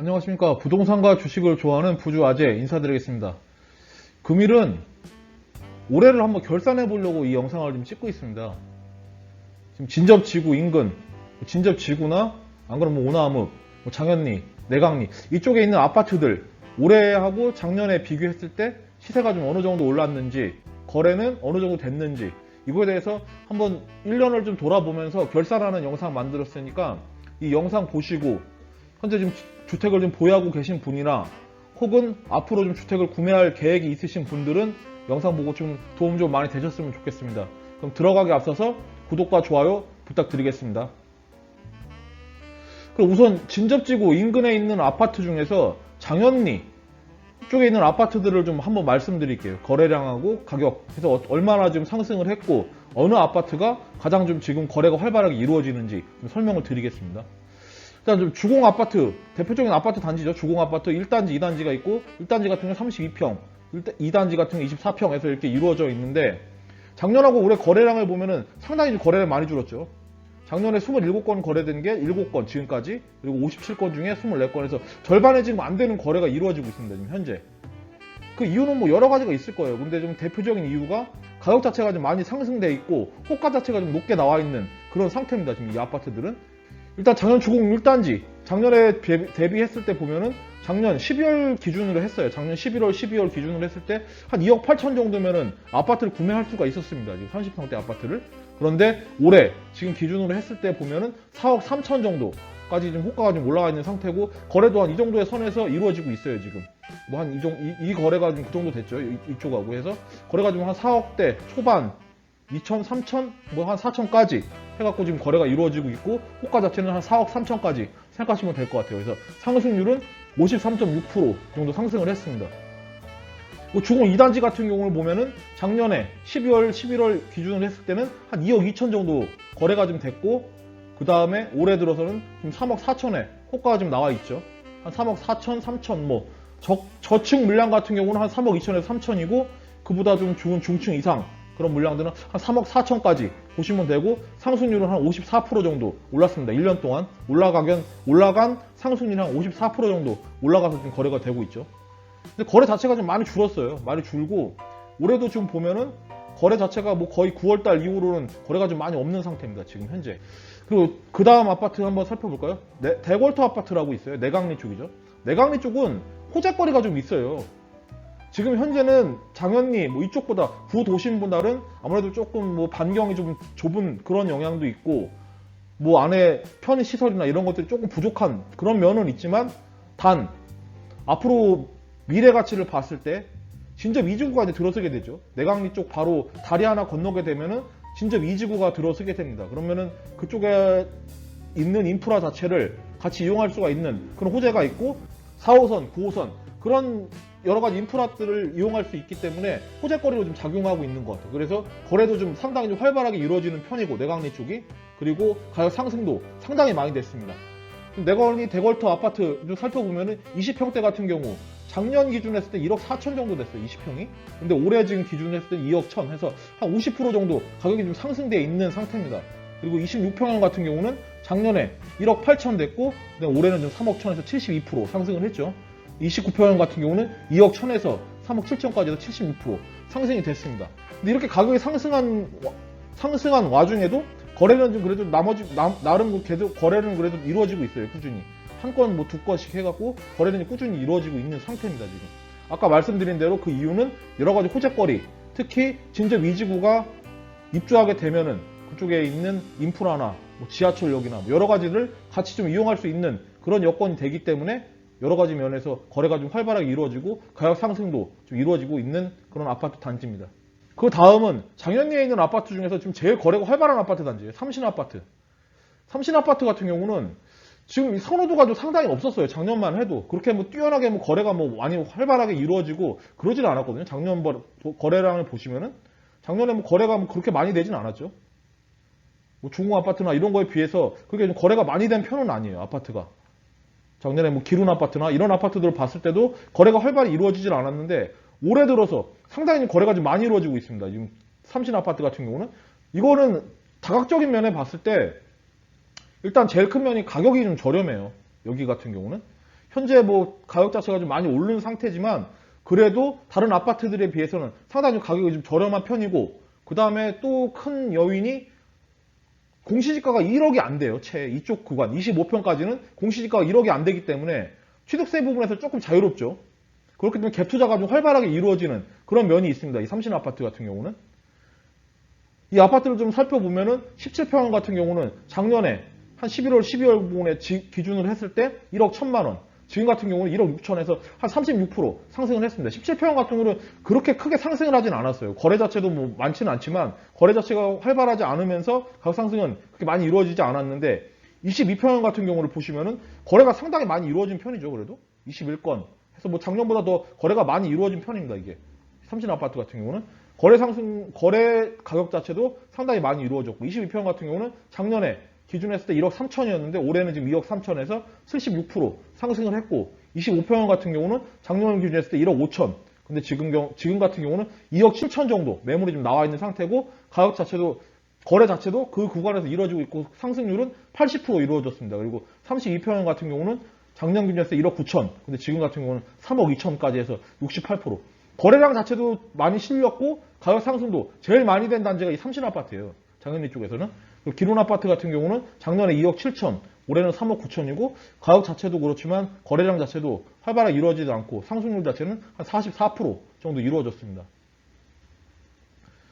안녕하십니까. 부동산과 주식을 좋아하는 부주 아재 인사드리겠습니다. 금일은 올해를 한번 결산해 보려고 이 영상을 좀 찍고 있습니다. 지금 진접지구 인근, 진접지구나 안 그러면 오나암읍, 장현리, 내강리 이쪽에 있는 아파트들 올해하고 작년에 비교했을 때 시세가 좀 어느 정도 올랐는지 거래는 어느 정도 됐는지 이거에 대해서 한번 1년을 좀 돌아보면서 결산하는 영상 만들었으니까 이 영상 보시고 현재 지금 주택을 좀 보유하고 계신 분이나 혹은 앞으로 좀 주택을 구매할 계획이 있으신 분들은 영상 보고 좀 도움 좀 많이 되셨으면 좋겠습니다. 그럼 들어가기 앞서서 구독과 좋아요 부탁드리겠습니다. 그럼 우선 진접지구 인근에 있는 아파트 중에서 장현리 쪽에 있는 아파트들을 좀 한번 말씀드릴게요. 거래량하고 가격 해서 얼마나 좀 상승을 했고 어느 아파트가 가장 좀 지금 거래가 활발하게 이루어지는지 좀 설명을 드리겠습니다. 일단 좀 주공 아파트, 대표적인 아파트 단지죠. 주공 아파트 1단지, 2단지가 있고 1단지 같은 경우는 32평, 2단지 같은 경우는 24평에서 이렇게 이루어져 있는데 작년하고 올해 거래량을 보면은 상당히 거래량이 많이 줄었죠. 작년에 27건 거래된 게 7건 지금까지, 그리고 57건 중에 24건에서 절반에 지금 안 되는 거래가 이루어지고 있습니다. 지금 현재. 그 이유는 뭐 여러 가지가 있을 거예요. 근데 좀 대표적인 이유가 가격 자체가 좀 많이 상승돼 있고 호가 자체가 좀 높게 나와 있는 그런 상태입니다. 지금 이 아파트들은. 일단 작년 주공 1단지 작년에 대비했을 때 보면은 작년 12월 기준으로 했어요. 작년 11월, 12월 기준으로 했을 때 한 2억 8천 정도면은 아파트를 구매할 수가 있었습니다. 지금 30평대 아파트를. 그런데 올해 지금 기준으로 했을 때 보면은 4억 3천 정도까지 좀 호가가 좀 올라가 있는 상태고 거래도 한 이 정도의 선에서 이루어지고 있어요. 지금 뭐 한 이 거래가 좀 그 정도 됐죠. 이쪽하고 해서 거래가 좀 한 4억대 초반 2천, 3천, 뭐 한 4천까지 해갖고 지금 거래가 이루어지고 있고 호가 자체는 한 4억 3천까지 생각하시면 될 것 같아요. 그래서 상승률은 53.6% 정도 상승을 했습니다. 주공 2단지 같은 경우를 보면은 작년에 12월, 11월 기준으로 했을 때는 한 2억 2천 정도 거래가 좀 됐고 그 다음에 올해 들어서는 지금 3억 4천에 호가가 좀 나와 있죠. 한 3억 4천, 3천 뭐 저층 물량 같은 경우는 한 3억 2천에서 3천이고 그보다 좀 좋은 중층 이상 그런 물량들은 한 3억 4천까지 보시면 되고 상승률은 한 54% 정도 올랐습니다. 1년 동안 올라간 상승률이 한 54% 정도 올라가서 지금 거래가 되고 있죠. 근데 거래 자체가 좀 많이 줄었어요. 많이 줄고 올해도 지금 보면은 거래 자체가 뭐 거의 9월달 이후로는 거래가 좀 많이 없는 상태입니다. 지금 현재. 그리고 그 다음 아파트 한번 살펴볼까요? 대골터 아파트라고 있어요. 내강리 쪽이죠. 내강리 쪽은 호재거리가 좀 있어요. 지금 현재는 장현리 뭐 이쪽보다 구도심보다는 아무래도 조금 뭐 반경이 좀 좁은 그런 영향도 있고 뭐 안에 편의 시설이나 이런 것들이 조금 부족한 그런 면은 있지만 단 앞으로 미래 가치를 봤을 때 진접 2지구가 이제 들어서게 되죠. 내강리 쪽 바로 다리 하나 건너게 되면은 진접 2지구가 들어서게 됩니다. 그러면은 그쪽에 있는 인프라 자체를 같이 이용할 수가 있는 그런 호재가 있고 4호선, 9호선 그런 여러 가지 인프라들을 이용할 수 있기 때문에 호재거리로 좀 작용하고 있는 것 같아요. 그래서 거래도 좀 상당히 좀 활발하게 이루어지는 편이고 내강리 쪽이 그리고 가격 상승도 상당히 많이 됐습니다. 내강리 대골터 아파트 좀 살펴보면은 20평대 같은 경우 작년 기준 했을 때 1억 4천 정도 됐어요. 20평이. 근데 올해 지금 기준 했을 때 2억 1천 해서 한 50% 정도 가격이 좀 상승되어 있는 상태입니다. 그리고 26평형 같은 경우는 작년에 1억 8천 됐고 올해는 좀 3억 1천에서 72% 상승을 했죠. 29평형 같은 경우는 2억 1천에서 3억 7천까지 해서 76% 상승이 됐습니다. 근데 이렇게 가격이 상승한 와중에도 거래는 좀 그래도 나름 계속 거래는 그래도 이루어지고 있어요. 꾸준히. 한 건 뭐 두 건씩 해갖고 거래는 꾸준히 이루어지고 있는 상태입니다. 지금. 아까 말씀드린 대로 그 이유는 여러 가지 호재거리, 특히 진접 2지구가 입주하게 되면은 그쪽에 있는 인프라나 뭐 지하철역이나 뭐 여러 가지를 같이 좀 이용할 수 있는 그런 여건이 되기 때문에 여러 가지 면에서 거래가 좀 활발하게 이루어지고 가격 상승도 좀 이루어지고 있는 그런 아파트 단지입니다. 그 다음은 장현리에 있는 아파트 중에서 지금 제일 거래가 활발한 아파트 단지예요. 삼신아파트. 삼신아파트 같은 경우는 지금 선호도가 좀 상당히 없었어요. 작년만 해도 그렇게 뭐 뛰어나게 뭐 거래가 뭐 많이 활발하게 이루어지고 그러지는 않았거든요. 작년 거래량을 보시면은 작년에 뭐 거래가 뭐 그렇게 많이 되진 않았죠. 뭐 중공 아파트나 이런 거에 비해서 그렇게 좀 거래가 많이 된 편은 아니에요. 아파트가. 작년에 뭐 기룬 아파트나 이런 아파트들을 봤을 때도 거래가 활발히 이루어지질 않았는데 올해 들어서 상당히 거래가 좀 많이 이루어지고 있습니다. 지금 삼신 아파트 같은 경우는 이거는 다각적인 면에 봤을 때 일단 제일 큰 면이 가격이 좀 저렴해요. 여기 같은 경우는 현재 뭐 가격 자체가 좀 많이 오른 상태지만 그래도 다른 아파트들에 비해서는 상당히 가격이 좀 저렴한 편이고, 그 다음에 또 큰 요인이 공시지가가 1억이 안 돼요. 채 이쪽 구간 25평까지는 공시지가가 1억이 안 되기 때문에 취득세 부분에서 조금 자유롭죠. 그렇기 때문에 갭 투자가 좀 활발하게 이루어지는 그런 면이 있습니다. 이 삼신 아파트 같은 경우는. 이 아파트를 좀 살펴보면은 17평형 같은 경우는 작년에 한 11월, 12월 부분에 기준으로 했을 때 1억 1천만 원. 지금 같은 경우는 1억 6천에서 한 36% 상승을 했습니다. 17평형 같은 경우는 그렇게 크게 상승을 하진 않았어요. 거래 자체도 뭐 많지는 않지만 거래 자체가 활발하지 않으면서 가격 상승은 그렇게 많이 이루어지지 않았는데, 22평형 같은 경우를 보시면은 거래가 상당히 많이 이루어진 편이죠. 그래도 21건 해서 뭐 작년보다 더 거래가 많이 이루어진 편입니다. 이게 삼신 아파트 같은 경우는 거래 가격 자체도 상당히 많이 이루어졌고, 22평 같은 경우는 작년에 기준했을 때 1억 3천이었는데 올해는 지금 2억 3천에서 76% 상승을 했고, 25평 같은 경우는 작년 기준했을 때 1억 5천, 근데 지금 같은 경우는 2억 7천 정도 매물이 좀 나와 있는 상태고, 가격 자체도 거래 자체도 그 구간에서 이루어지고 있고 상승률은 80% 이루어졌습니다. 그리고 32평 같은 경우는 작년 기준했을 때 1억 9천, 근데 지금 같은 경우는 3억 2천까지 해서 68%. 거래량 자체도 많이 실렸고 가격 상승도 제일 많이 된 단지가 이 삼신 아파트예요. 장현리 쪽에서는. 기론 아파트 같은 경우는 작년에 2억 7천, 올해는 3억 9천이고 가격 자체도 그렇지만 거래량 자체도 활발하게 이루어지지 않고 상승률 자체는 한 44% 정도 이루어졌습니다.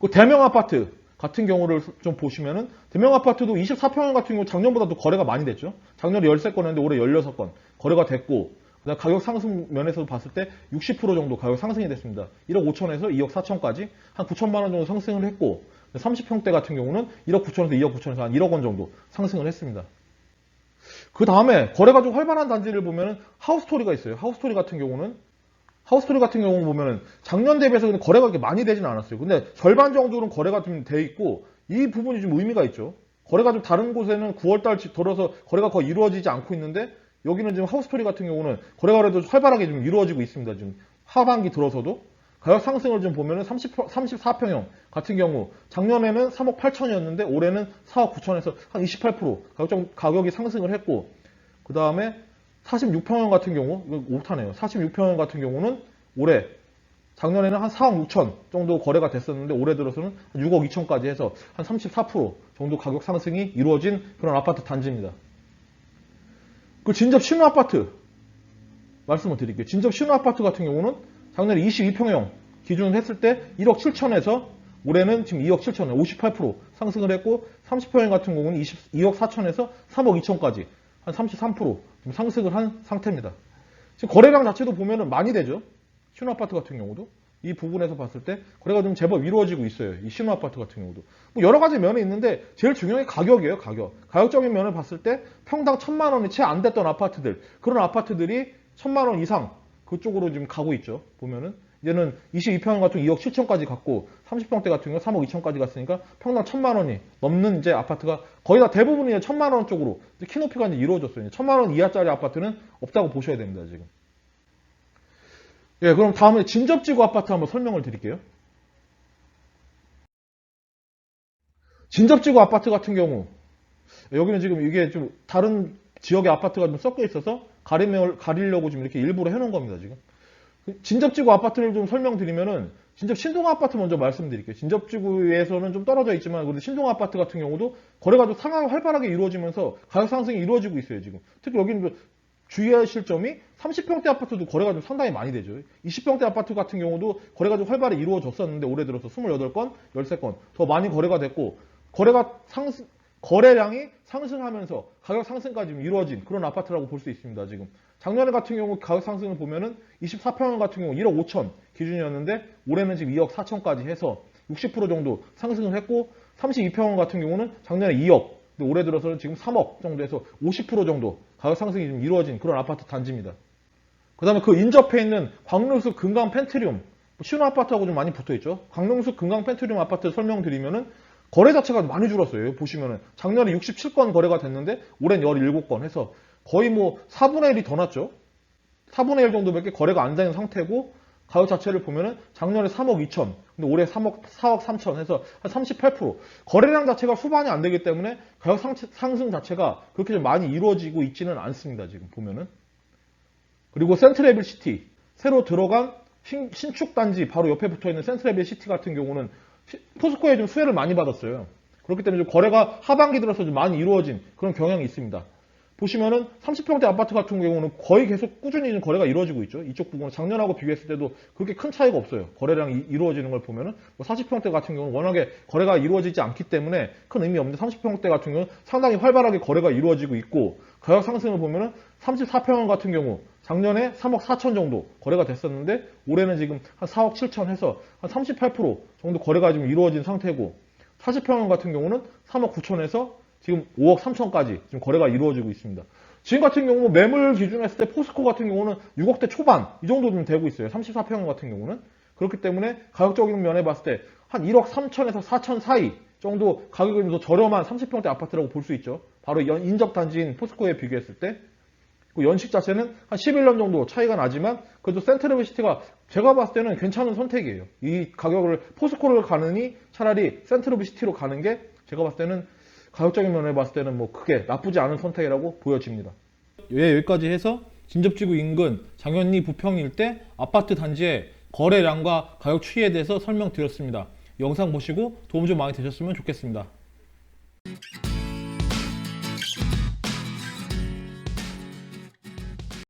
그 대명 아파트 같은 경우를 좀 보시면은, 대명 아파트도 24평형 같은 경우 작년보다도 거래가 많이 됐죠. 작년에 13건 했는데 올해 16건 거래가 됐고, 그다음 가격 상승 면에서 봤을 때 60% 정도 가격 상승이 됐습니다. 1억 5천에서 2억 4천까지 한 9천만 원 정도 상승을 했고, 30평대 같은 경우는 1억 9천에서 2억 9천에서 한 1억 원 정도 상승을 했습니다. 그 다음에 거래가 좀 활발한 단지를 보면은 하우스토리가 있어요. 하우스토리 같은 경우 보면은 작년 대비해서 거래가 그렇게 많이 되지는 않았어요. 근데 절반 정도는 거래가 좀 돼 있고, 이 부분이 좀 의미가 있죠. 거래가 좀 다른 곳에는 9월달 들어서 거래가 거의 이루어지지 않고 있는데, 여기는 지금 하우스토리 같은 경우는 거래가 그래도 활발하게 좀 이루어지고 있습니다. 지금 하반기 들어서도. 가격 상승을 좀 보면은 34평형 같은 경우 작년에는 3억 8천이었는데 올해는 4억 9천에서 한 28% 가격이 상승을 했고, 그 다음에 46평형 같은 경우, 이거 오타네요. 46평형 같은 경우는 올해 작년에는 한 4억 6천 정도 거래가 됐었는데 올해 들어서는 6억 2천까지 해서 한 34% 정도 가격 상승이 이루어진 그런 아파트 단지입니다. 그 진접 신호 아파트 말씀을 드릴게요. 진접 신호 아파트 같은 경우는 작년에 22평형 기준을 했을 때 1억 7천에서 올해는 지금 2억 7천에 58% 상승을 했고, 30평형 같은 경우는 2억 4천에서 3억 2천까지 한 33% 상승을 한 상태입니다. 지금 거래량 자체도 보면은 많이 되죠. 신호 아파트 같은 경우도 이 부분에서 봤을 때 거래가 좀 제법 이루어지고 있어요. 이 신호 아파트 같은 경우도 뭐 여러 가지 면이 있는데 제일 중요한 게 가격이에요. 가격적인 면을 봤을 때 평당 1,000만 원이 채 안 됐던 아파트들, 그런 아파트들이 1,000만 원 이상 그쪽으로 지금 가고 있죠. 보면은 이제는 22평형 같은 경우 2억 7천까지 갔고, 30평대 같은 경우 3억 2천까지 갔으니까 평당 1,000만 원이 넘는 이제 아파트가 거의 다 대부분이 1,000만 원 쪽으로 키높이가 이제 이루어졌어요. 1,000만 원 이하짜리 아파트는 없다고 보셔야 됩니다. 지금. 예, 그럼 다음에 진접지구 아파트 한번 설명을 드릴게요. 진접지구 아파트 같은 경우, 여기는 지금 이게 좀 다른 지역의 아파트가 좀 섞여 있어서 가리려고 지금 이렇게 일부러 해놓은 겁니다. 지금. 진접지구 아파트를 좀 설명드리면은, 진접 신동 아파트 먼저 말씀드릴게요. 진접지구에서는 좀 떨어져 있지만, 그래도 신동 아파트 같은 경우도 거래가 좀 상황이 활발하게 이루어지면서 가격 상승이 이루어지고 있어요. 지금. 특히 여기는 주의하실 점이 30평대 아파트도 거래가 좀 상당히 많이 되죠. 20평대 아파트 같은 경우도 거래가 좀 활발히 이루어졌었는데 올해 들어서 28건, 13건 더 많이 거래가 됐고, 거래량이 상승하면서 가격 상승까지 이루어진 그런 아파트라고 볼 수 있습니다. 지금 작년에 같은 경우 가격 상승을 보면은 24평형 같은 경우 1억 5천 기준이었는데 올해는 지금 2억 4천까지 해서 60% 정도 상승을 했고, 32평형 같은 경우는 작년에 2억, 근데 올해 들어서는 지금 3억 정도에서 50% 정도 가격 상승이 좀 이루어진 그런 아파트 단지입니다. 그 다음에 그 인접해 있는 광릉숲 금강 펜트리움, 신호 아파트하고 좀 많이 붙어 있죠. 광릉숲 금강 펜트리움 아파트 설명드리면은 거래 자체가 많이 줄었어요. 보시면은 작년에 67건 거래가 됐는데 올해는 17건 해서 거의 뭐 4분의 1이 더 났죠. 4분의 1 정도밖에 거래가 안 되는 상태고, 가격 자체를 보면은 작년에 3억 2천, 근데 올해 4억 3천 해서 한 38%. 거래량 자체가 수반이 안 되기 때문에 가격 상승 자체가 그렇게 좀 많이 이루어지고 있지는 않습니다. 지금 보면은. 그리고 센트레빌 시티, 새로 들어간 신축 단지 바로 옆에 붙어 있는 센트레빌 시티 같은 경우는 포스코에 좀 수혜를 많이 받았어요. 그렇기 때문에 좀 거래가 하반기 들어서 좀 많이 이루어진 그런 경향이 있습니다. 보시면은 30평대 아파트 같은 경우는 거의 계속 꾸준히 좀 거래가 이루어지고 있죠. 이쪽 부분은 작년하고 비교했을 때도 그렇게 큰 차이가 없어요. 거래량이 이루어지는 걸 보면은 뭐 40평대 같은 경우는 워낙에 거래가 이루어지지 않기 때문에 큰 의미 없는데 30평대 같은 경우는 상당히 활발하게 거래가 이루어지고 있고 가격 상승을 보면은 34평 같은 경우 작년에 3억 4천 정도 거래가 됐었는데 올해는 지금 한 4억 7천 해서 한 38% 정도 거래가 지금 이루어진 상태고 40평 같은 경우는 3억 9천에서 지금 5억 3천까지 지금 거래가 이루어지고 있습니다. 지금 같은 경우 매물 기준으로 했을 때 포스코 같은 경우는 6억대 초반 이 정도 좀 되고 있어요. 34평 같은 경우는. 그렇기 때문에 가격적인 면에 봤을 때 한 1억 3천에서 4천 사이 정도 가격이 좀 더 저렴한 30평대 아파트라고 볼 수 있죠. 바로 인접 단지인 포스코에 비교했을 때. 그 연식 자체는 한 11년 정도 차이가 나지만 그래도 센트레빌 시티가 제가 봤을 때는 괜찮은 선택이에요. 이 가격을 포스코를 가느니 차라리 센트레빌 시티로 가는 게 제가 봤을 때는 가격적인 면에 봤을 때는 뭐 크게 나쁘지 않은 선택이라고 보여집니다. 예, 여기까지 해서 진접지구 인근 장현리 부평 일대 아파트 단지의 거래량과 가격 추이에 대해서 설명드렸습니다. 영상 보시고 도움 좀 많이 되셨으면 좋겠습니다.